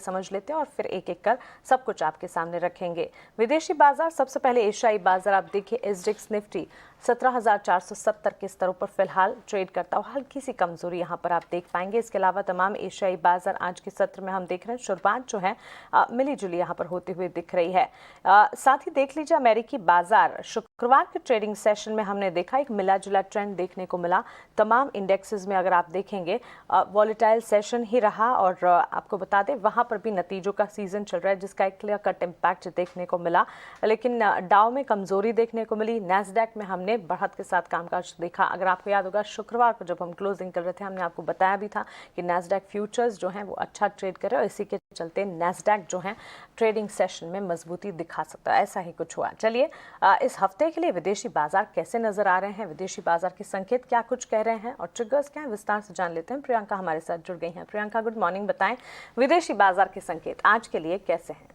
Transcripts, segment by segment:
समझ लेते हैं और फिर एक एक कर सब कुछ आपके सामने रखेंगे। विदेशी बाजार, सबसे पहले एशियाई बाजार आप देखिए। एसडेक्स निफ्टी 17,470 के स्तरों पर फिलहाल ट्रेड करता हुआ हल्की सी कमजोरी यहां पर आप देख पाएंगे। इसके अलावा तमाम एशियाई बाजार आज के सत्र में हम देख रहे हैं शुरुआत जो है मिली जुली यहां पर होती हुई दिख रही है। साथ ही देख लीजिए अमेरिकी बाजार, शुक्रवार के ट्रेडिंग सेशन में हमने देखा एक मिला जुला ट्रेंड देखने को मिला। तमाम इंडेक्सेस में अगर आप देखेंगे वॉलेटाइल सेशन ही रहा और आपको बता दें वहां पर भी नतीजों का सीजन चल रहा है जिसका एक क्लियर कट इम्पैक्ट देखने को मिला। लेकिन डाउ में कमजोरी देखने को मिली। नैस्डैक में हमने बढ़त के साथ कामकाज देखा। अगर आपको याद होगा शुक्रवार को जब हम क्लोजिंग कर रहे थे हमने आपको बताया भी था कि नैस्डैक फ्यूचर्स जो हैं वो अच्छा ट्रेड कर रहे हैं और इसी के चलते नैस्डैक जो है ट्रेडिंग सेशन में मजबूती दिखा सकता है। ऐसा ही कुछ हुआ। चलिए इस हफ्ते के लिए विदेशी बाजार कैसे नजर आ रहे हैं, विदेशी बाजार के संकेत क्या कुछ कह रहे हैं और ट्रिगर्स क्या है, विस्तार से जान लेते हैं। प्रियंका हमारे साथ जुड़ गई हैं। Priyanka, good morning. बताएं विदेशी बाजार के संकेत आज के लिए कैसे हैं?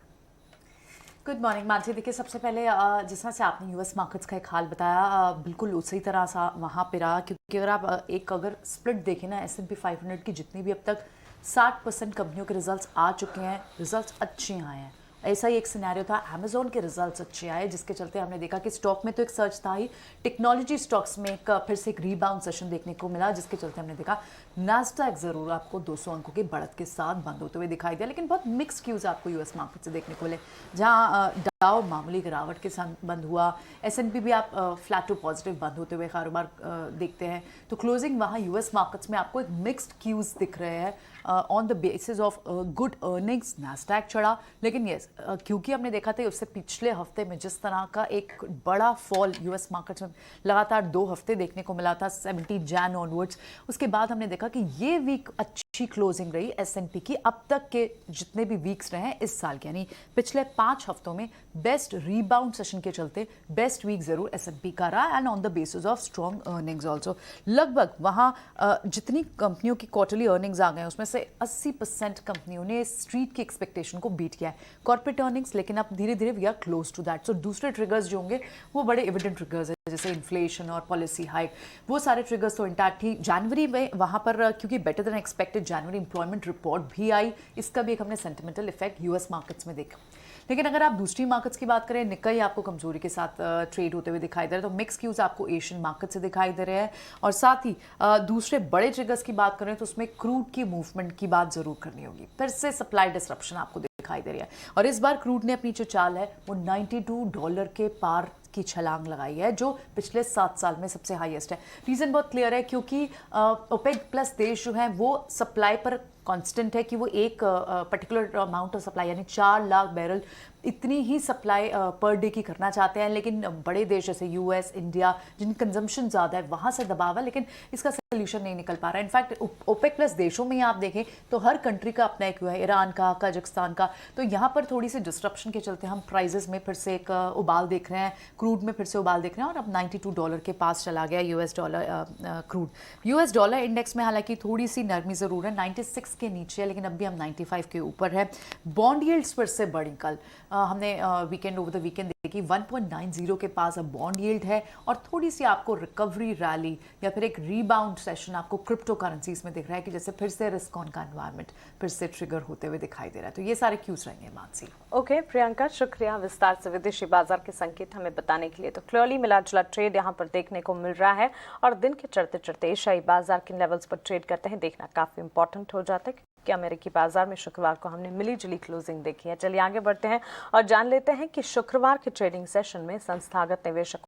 Good morning Mansi. देखिए, सबसे पहले जिस तरह से आपने यूएस मार्केट्स का एक हाल बताया बिल्कुल उसी तरह सा वहाँ पे रहा, क्योंकि अगर आप अगर स्प्लिट देखें ना S&P 500 की जितनी भी अब तक 60% कंपनियों के रिजल्ट्स आ चुके हैं, रिजल्ट्स अच्छे आए हैं। ऐसा ही एक सिनेरियो था, अमेजोन के रिजल्ट्स अच्छे आए जिसके चलते हमने देखा कि स्टॉक में तो एक सर्च था ही, टेक्नोलॉजी स्टॉक्स में एक फिर से एक रीबाउंड सेशन देखने को मिला जिसके चलते हमने देखा नास्डैक जरूर आपको 200 अंकों की बढ़त के साथ बंद होते हुए दिखाई दिया, लेकिन बहुत मिक्स क्यूज आपको यूएस मार्केट से देखने को मिले, जहां डाउ मामूली गिरावट के साथ बंद हुआ। S&P भी आप फ्लैट टू पॉजिटिव बंद होते हुए कारोबार देखते हैं। तो क्लोजिंग वहाँ यूएस मार्केट्स में आपको एक मिक्स्ड क्यूज दिख रहे हैं on the basis of good earnings. Nasdaq चढ़ा, लेकिन यस क्योंकि हमने देखा था उससे पिछले हफ्ते में जिस तरह का एक बड़ा फॉल यूएस मार्केट्स में लगातार 2 हफ्ते देखने को मिला था 17 जैन ऑनवर्ड्स, उसके बाद हमने देखा कि ये वीक अच्छी क्लोजिंग रही S&P की। अब तक के जितने भी वीक्स रहे हैं इस साल के, यानी पिछले 5 हफ्तों में बेस्ट रीबाउंड सेशन के चलते बेस्ट वीक जरूर S&P का रहा, and on the basis of strong earnings also. लगभग वहां जितनी कंपनियों की क्वार्टरली अर्निंग्स आ गए उसमें से 80% कंपनियों ने स्ट्रीट की एक्सपेक्टेशन को बीट किया है कॉर्पोरेट अर्निंग्स, लेकिन अब धीरे धीरे we are close to that. So दूसरे ट्रिगर्स जो होंगे वो बड़े एविडेंट ट्रिगर्स है, जैसे इन्फ्लेशन और पॉलिसी हाइक, वो सारे ट्रिगर्स तो इंटैक्ट ही। जनवरी में वहां पर क्योंकि बेटर देन एक्सपेक्टेड जनवरी एम्प्लॉयमेंट रिपोर्ट भी आई, इसका भी एक हमने सेंटिमेंटल इफेक्ट यूएस मार्केट्स में देखा। लेकिन अगर आप दूसरी मार्केट्स की बात करें, निक्केई आपको कमजोरी के साथ ट्रेड होते हुए दिखाई दे रहे हैं, तो मिक्स क्यूज आपको एशियन मार्केट से दिखाई दे रहे हैं। और साथ ही दूसरे बड़े ट्रिगर्स की बात करें तो उसमें क्रूड की मूवमेंट की बात जरूर करनी होगी। फिर से सप्लाई डिसरप्शन आपको दिखाई दे रही है और इस बार क्रूड ने अपनी जो चाल है वो $92 के पार की छलांग लगाई है, जो पिछले 7 साल में सबसे हाईएस्ट है। रीजन बहुत क्लियर है, क्योंकि ओपेक प्लस देश जो हैं वो सप्लाई पर कांस्टेंट है कि वो एक पर्टिकुलर अमाउंट ऑफ सप्लाई यानी 4 लाख बैरल इतनी ही सप्लाई पर डे की करना चाहते हैं, लेकिन बड़े देश जैसे यूएस, इंडिया जिनकी कंजम्पशन ज़्यादा है वहाँ से दबाव है, लेकिन इसका सोल्यूशन नहीं निकल पा रहा है। इनफैक्ट ओपेक प्लस देशों में आप देखें तो हर कंट्री का अपना एक है, ईरान का, कजाकिस्तान का, तो यहाँ पर थोड़ी सी डिस्ट्रप्शन के चलते हम प्राइजेस में फिर से एक उबाल देख रहे हैं, क्रूड में फिर से उबाल देख रहे हैं और अब $92 के पास चला गया US dollar crude. US dollar index में हालांकि थोड़ी सी नरमी ज़रूर है, 96 के नीचे है, लेकिन अब भी हम 95 के ऊपर है। बॉन्ड यील्ड्स फिर से बढ़ी, कल हमने वीकेंड ओवर द वीकेंड देखी 1.90 के पास अब बॉन्ड यील्ड है और थोड़ी सी आपको रिकवरी रैली या फिर एक रीबाउंड सेशन आपको क्रिप्टो करेंसीज में दिख रहा है कि जैसे फिर से रिस्क ऑन का एनवायरनमेंट फिर से ट्रिगर होते हुए दिखाई दे रहा है। तो ये सारे क्यूज रहेंगे मानसी। ओके प्रियंका, शुक्रिया विस्तार से विदेशी बाजार के संकेत हमें बताने के लिए। तो क्लियरली मिला जुला ट्रेड यहाँ पर देखने को मिल रहा है और दिन के चढ़ते चढ़ते एशियाई बाजार किन लेवल्स पर ट्रेड करते हैं देखना काफी इंपॉर्टेंट हो जाता है कि अमेरिकी बाजार में शुक्रवार को हमने मिली जुली क्लोजिंग देखी है। चलिए आगे बढ़ते हैं और जान लेते हैं कि शुक्रवार के ट्रेडिंग सेशन में संस्थागत निवेशकों